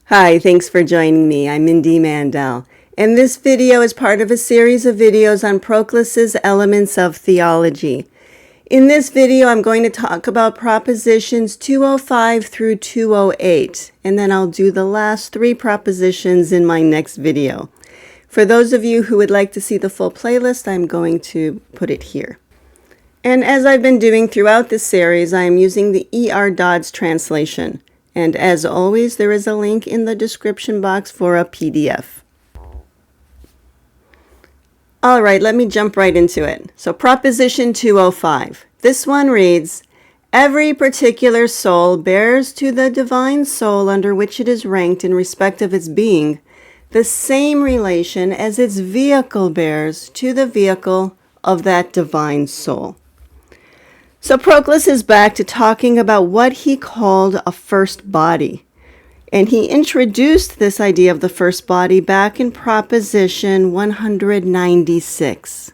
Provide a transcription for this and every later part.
Hi, thanks for joining me. I'm Mindy Mandell, and this video is part of a series of videos on Proclus's Elements of Theology. In this video, I'm going to talk about propositions 205 through 208, and then I'll do the last three propositions in my next video. For those of you who would like to see the full playlist, I'm going to put it here. And as I've been doing throughout this series, I am using the E.R. Dodds translation. And as always, there is a link in the description box for a PDF. All right, let me jump right into it. So Proposition 205. This one reads, every particular soul bears to the divine soul under which it is ranked in respect of its being the same relation as its vehicle bears to the vehicle of that divine soul. So Proclus is back to talking about what he called a first body. And he introduced this idea of the first body back in Proposition 196.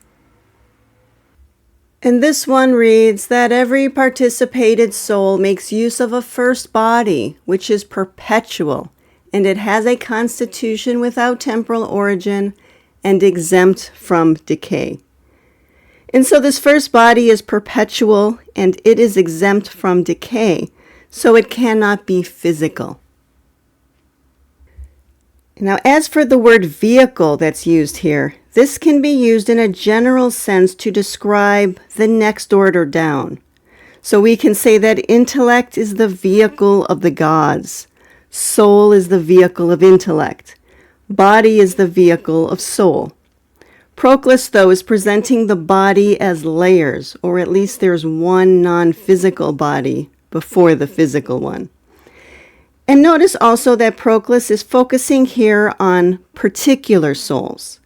And this one reads that every participated soul makes use of a first body, which is perpetual, and it has a constitution without temporal origin and exempt from decay. And so this first body is perpetual and it is exempt from decay, so it cannot be physical. Now, as for the word vehicle that's used here, this can be used in a general sense to describe the next order down. So we can say that intellect is the vehicle of the gods, soul is the vehicle of intellect, body is the vehicle of soul. Proclus, though, is presenting the body as layers, or at least there's one non-physical body before the physical one. And notice also that Proclus is focusing here on particular souls.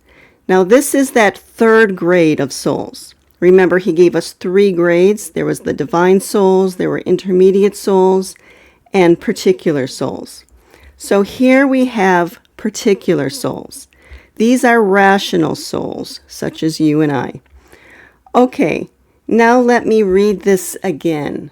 Now, this is that third grade of souls. Remember, he gave us three grades. There was the divine souls, there were intermediate souls, and particular souls. So here we have particular souls. These are rational souls, such as you and I. Okay, now let me read this again.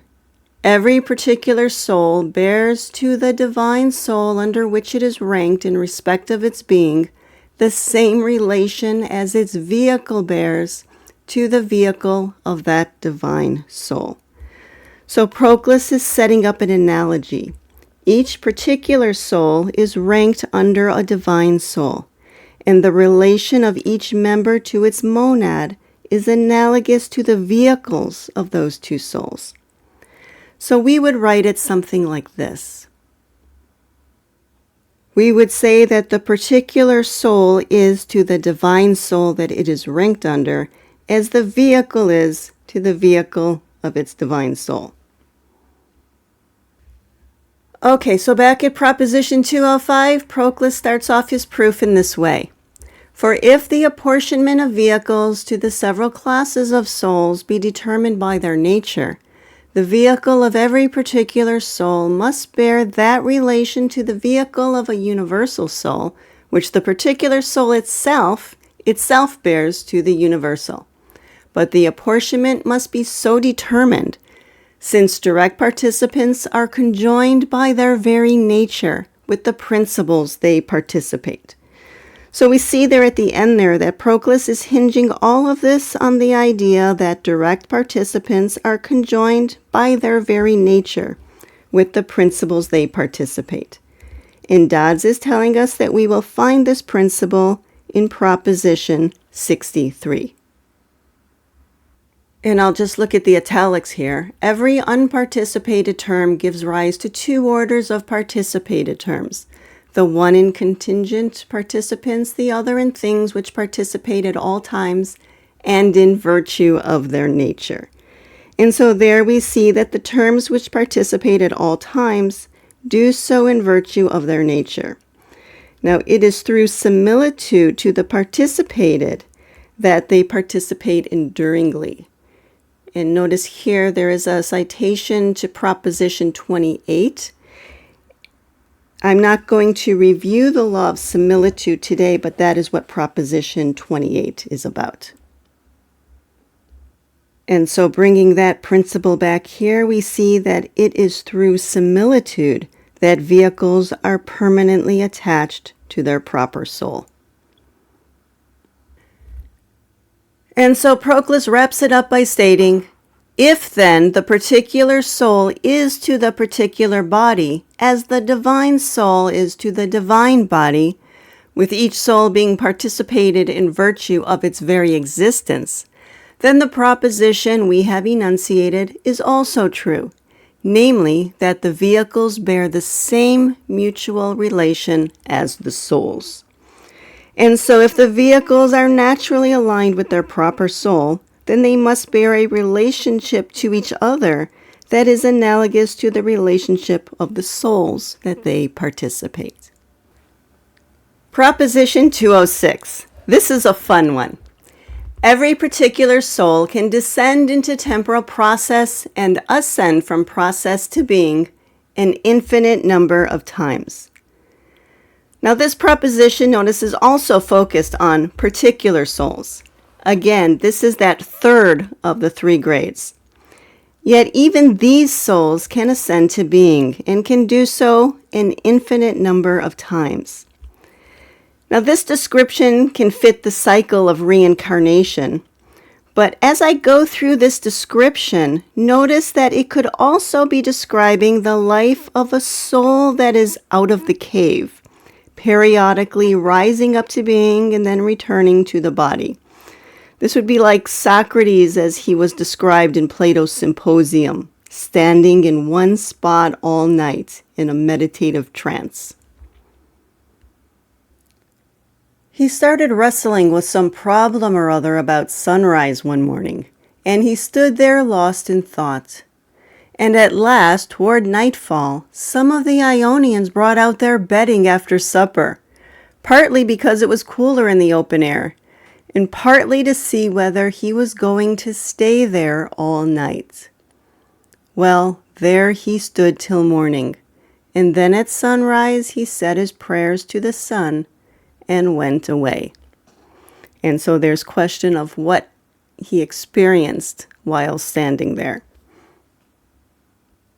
Every particular soul bears to the divine soul under which it is ranked in respect of its being the same relation as its vehicle bears to the vehicle of that divine soul. So Proclus is setting up an analogy. Each particular soul is ranked under a divine soul, and the relation of each member to its monad is analogous to the vehicles of those two souls. So we would write it something like this. We would say that the particular soul is to the divine soul that it is ranked under, as the vehicle is to the vehicle of its divine soul. Okay, so back at Proposition 205, Proclus starts off his proof in this way. For if the apportionment of vehicles to the several classes of souls be determined by their nature, the vehicle of every particular soul must bear that relation to the vehicle of a universal soul, which the particular soul itself bears to the universal. But the apportionment must be so determined, since direct participants are conjoined by their very nature with the principles they participate. So we see there at the end there that Proclus is hinging all of this on the idea that direct participants are conjoined by their very nature with the principles they participate. And Dodds is telling us that we will find this principle in Proposition 63. And I'll just look at the italics here. Every unparticipated term gives rise to two orders of participated terms. The one in contingent participants, the other in things which participate at all times and in virtue of their nature. And so there we see that the terms which participate at all times do so in virtue of their nature. Now, it is through similitude to the participated that they participate enduringly. And notice here there is a citation to Proposition 28. I'm not going to review the law of similitude today, but that is what Proposition 28 is about. And so bringing that principle back here, we see that it is through similitude that vehicles are permanently attached to their proper soul. And so Proclus wraps it up by stating, if then the particular soul is to the particular body, as the divine soul is to the divine body, with each soul being participated in virtue of its very existence, then the proposition we have enunciated is also true, namely that the vehicles bear the same mutual relation as the souls. And so if the vehicles are naturally aligned with their proper soul, then they must bear a relationship to each other that is analogous to the relationship of the souls that they participate. Proposition 206. This is a fun one. Every particular soul can descend into temporal process and ascend from process to being an infinite number of times. Now this proposition, notice, is also focused on particular souls. Again, this is that third of the three grades. Yet even these souls can ascend to being and can do so an infinite number of times. Now this description can fit the cycle of reincarnation, but as I go through this description, notice that it could also be describing the life of a soul that is out of the cave, periodically rising up to being and then returning to the body. This would be like Socrates as he was described in Plato's Symposium, standing in one spot all night in a meditative trance. He started wrestling with some problem or other about sunrise one morning, and he stood there lost in thought. And at last, toward nightfall, some of the Ionians brought out their bedding after supper, partly because it was cooler in the open air, and partly to see whether he was going to stay there all night. Well, there he stood till morning, and then at sunrise he said his prayers to the sun and went away. And so there's question of what he experienced while standing there.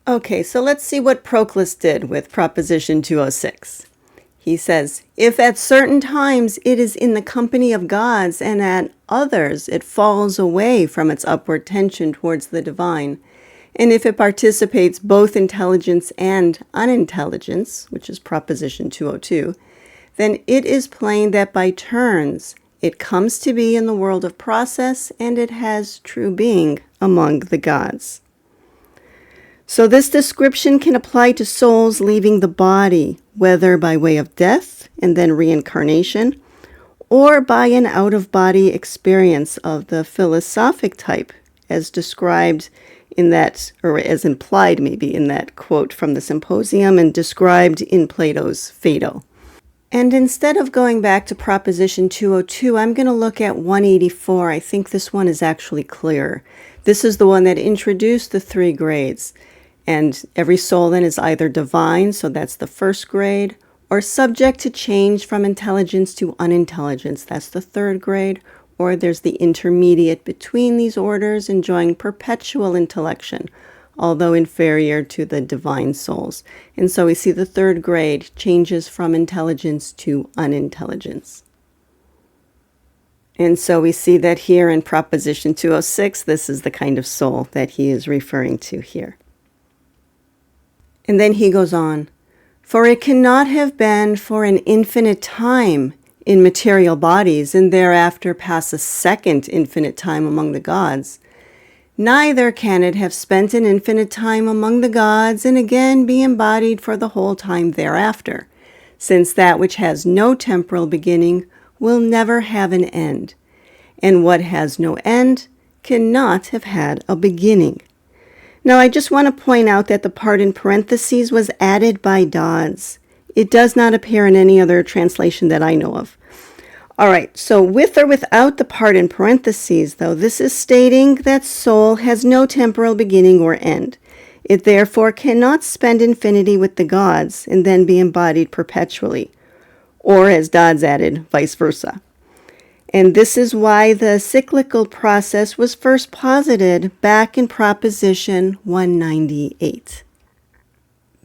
Okay, so let's see what Proclus did with Proposition 206. He says, if at certain times it is in the company of gods and at others it falls away from its upward tension towards the divine, and if it participates both intelligence and unintelligence, which is Proposition 202, then it is plain that by turns it comes to be in the world of process and it has true being among the gods. So this description can apply to souls leaving the body, whether by way of death and then reincarnation, or by an out-of-body experience of the philosophic type, as described in that, or as implied maybe in that quote from the Symposium and described in Plato's Phaedo. And instead of going back to Proposition 202, I'm going to look at 184. I think this one is actually clearer. This is the one that introduced the three grades. And every soul then is either divine, so that's the first grade, or subject to change from intelligence to unintelligence, that's the third grade, or there's the intermediate between these orders enjoying perpetual intellection, although inferior to the divine souls. And so we see the third grade changes from intelligence to unintelligence. And so we see that here in Proposition 206, this is the kind of soul that he is referring to here. And then he goes on, for it cannot have been for an infinite time in material bodies and thereafter pass a second infinite time among the gods. Neither can it have spent an infinite time among the gods and again be embodied for the whole time thereafter, since that which has no temporal beginning will never have an end, and what has no end cannot have had a beginning. Now, I just want to point out that the part in parentheses was added by Dodds. It does not appear in any other translation that I know of. All right, so with or without the part in parentheses, though, this is stating that soul has no temporal beginning or end. It therefore cannot spend infinity with the gods and then be embodied perpetually, or as Dodds added, vice versa. And this is why the cyclical process was first posited back in Proposition 198.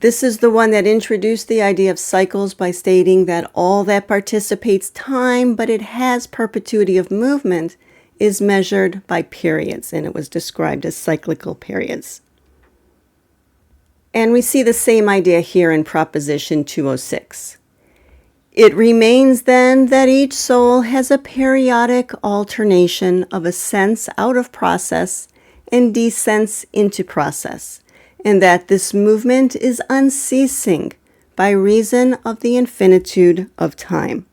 This is the one that introduced the idea of cycles by stating that all that participates time, but it has perpetuity of movement, is measured by periods, and it was described as cyclical periods. And we see the same idea here in Proposition 206. It remains then that each soul has a periodic alternation of ascents out of process and descents into process, and that this movement is unceasing by reason of the infinitude of time.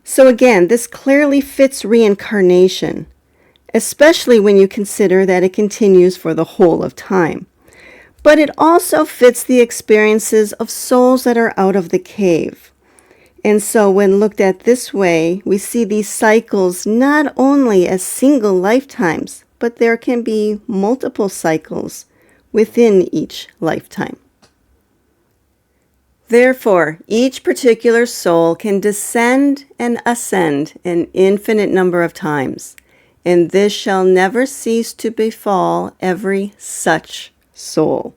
So again, this clearly fits reincarnation, especially when you consider that it continues for the whole of time. But it also fits the experiences of souls that are out of the cave. And so when looked at this way, we see these cycles not only as single lifetimes, but there can be multiple cycles within each lifetime. Therefore, each particular soul can descend and ascend an infinite number of times, and this shall never cease to befall every such soul.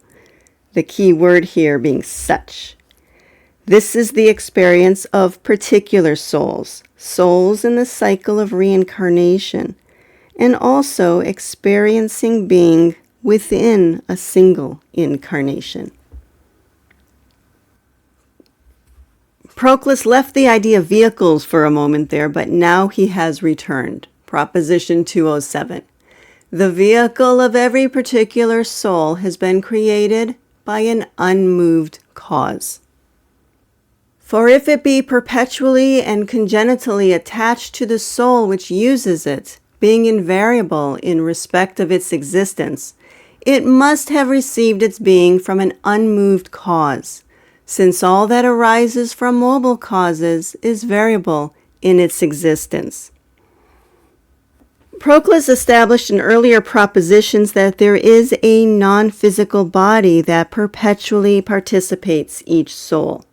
The key word here being such. This is the experience of particular souls, souls in the cycle of reincarnation, and also experiencing being within a single incarnation. Proclus left the idea of vehicles for a moment there, but now he has returned. Proposition 207. The vehicle of every particular soul has been created by an unmoved cause. For if it be perpetually and congenitally attached to the soul which uses it, being invariable in respect of its existence, it must have received its being from an unmoved cause, since all that arises from mobile causes is variable in its existence. Proclus established in earlier propositions that there is a non-physical body that perpetually participates each soul.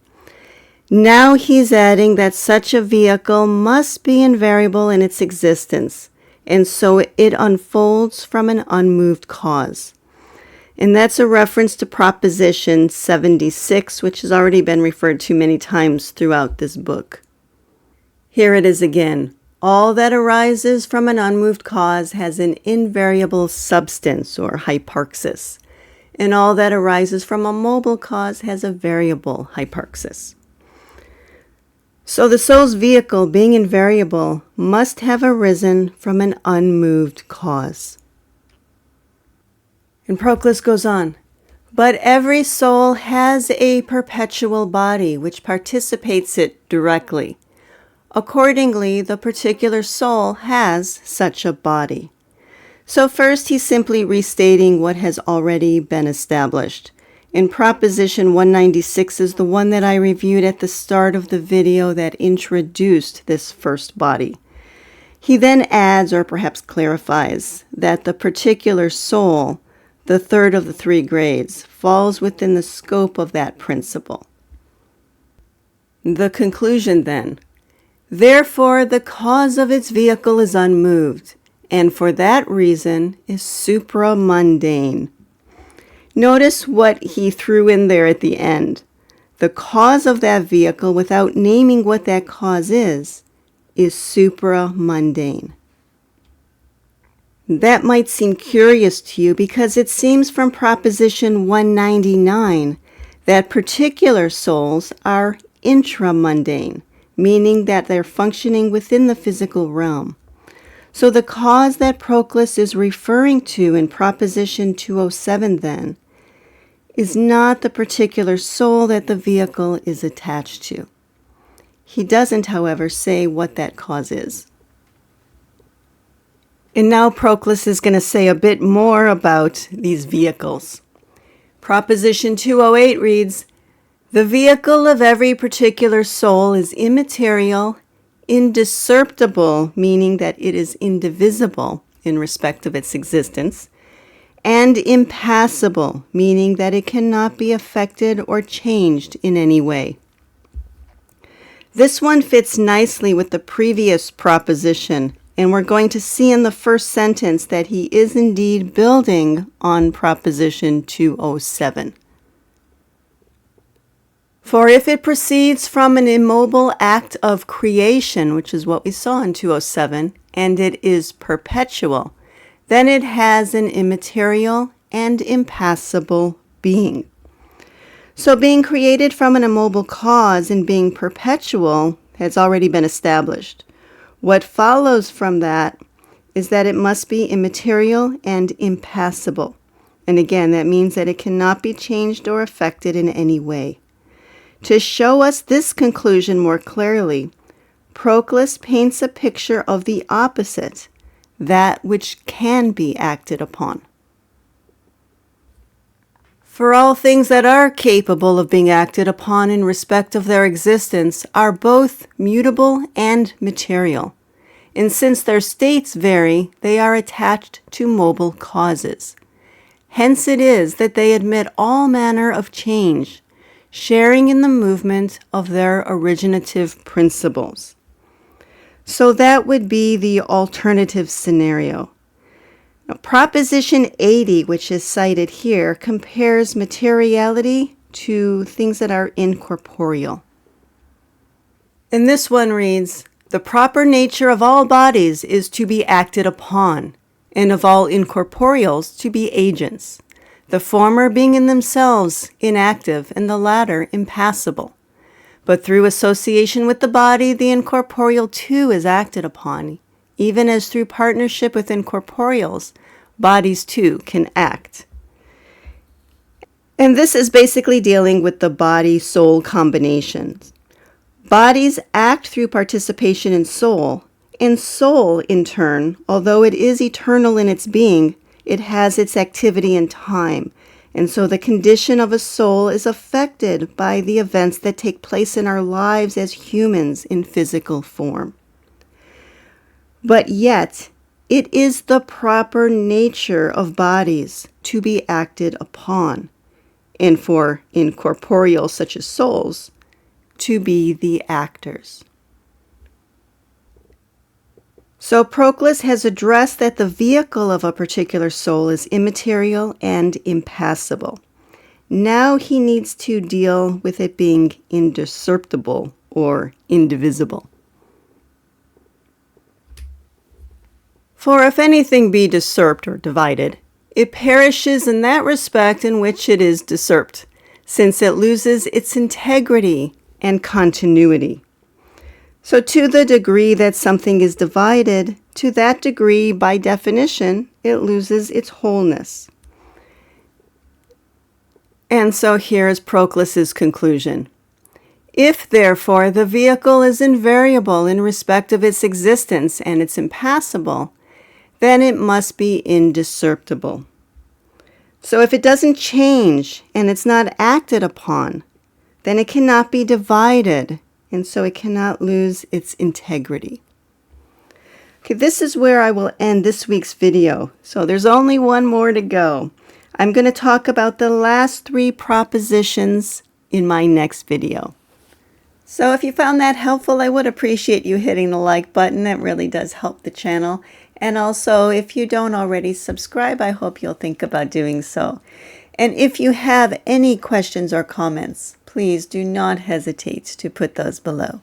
Now he's adding that such a vehicle must be invariable in its existence, and so it unfolds from an unmoved cause. And that's a reference to Proposition 76, which has already been referred to many times throughout this book. Here it is again. All that arises from an unmoved cause has an invariable substance or hyparxis, and all that arises from a mobile cause has a variable hyparxis. So the soul's vehicle, being invariable, must have arisen from an unmoved cause. And Proclus goes on, but every soul has a perpetual body which participates it directly. Accordingly, the particular soul has such a body. So first he's simply restating what has already been established. And Proposition 196 is the one that I reviewed at the start of the video that introduced this first body. He then adds, or perhaps clarifies, that the particular soul, the third of the three grades, falls within the scope of that principle. The conclusion then. Therefore, the cause of its vehicle is unmoved, and for that reason is supramundane. Notice what he threw in there at the end. The cause of that vehicle, without naming what that cause is supramundane. That might seem curious to you because it seems from Proposition 199 that particular souls are intramundane, meaning that they're functioning within the physical realm. So the cause that Proclus is referring to in Proposition 207 then is not the particular soul that the vehicle is attached to. He doesn't, however, say what that cause is. And now Proclus is going to say a bit more about these vehicles. Proposition 208 reads, the vehicle of every particular soul is immaterial, indiscernible, meaning that it is indivisible in respect of its existence, and impassible, meaning that it cannot be affected or changed in any way. This one fits nicely with the previous proposition, and we're going to see in the first sentence that he is indeed building on Proposition 207. For if it proceeds from an immobile act of creation, which is what we saw in 207, and it is perpetual, then it has an immaterial and impassible being. So being created from an immobile cause and being perpetual has already been established. What follows from that is that it must be immaterial and impassible. And again, that means that it cannot be changed or affected in any way. To show us this conclusion more clearly, Proclus paints a picture of the opposite, that which can be acted upon. For all things that are capable of being acted upon in respect of their existence are both mutable and material, and since their states vary, they are attached to mobile causes. Hence it is that they admit all manner of change, sharing in the movement of their originative principles. So that would be the alternative scenario. Now, Proposition 80, which is cited here, compares materiality to things that are incorporeal. And this one reads, "The proper nature of all bodies is to be acted upon, and of all incorporeals to be agents, the former being in themselves inactive and the latter impassible. But through association with the body, the incorporeal too is acted upon, even as through partnership with incorporeals, bodies too can act." And this is basically dealing with the body-soul combinations. Bodies act through participation in soul, and soul, in turn, although it is eternal in its being, it has its activity in time, and so the condition of a soul is affected by the events that take place in our lives as humans in physical form. But yet, it is the proper nature of bodies to be acted upon, and for incorporeal such as souls, to be the actors. So Proclus has addressed that the vehicle of a particular soul is immaterial and impassible. Now he needs to deal with it being indiscernible or indivisible. For if anything be discerped or divided, it perishes in that respect in which it is discerped, since it loses its integrity and continuity. So to the degree that something is divided, to that degree, by definition, it loses its wholeness. And so here is Proclus's conclusion. If, therefore, the vehicle is invariable in respect of its existence and it's impassible, then it must be indiscernible. So if it doesn't change and it's not acted upon, then it cannot be divided, and so it cannot lose its integrity. Okay, this is where I will end this week's video. So there's only one more to go. I'm going to talk about the last 3 propositions in my next video. So if you found that helpful, I would appreciate you hitting the like button. That really does help the channel. And also, if you don't already subscribe, I hope you'll think about doing so. And if you have any questions or comments, please do not hesitate to put those below.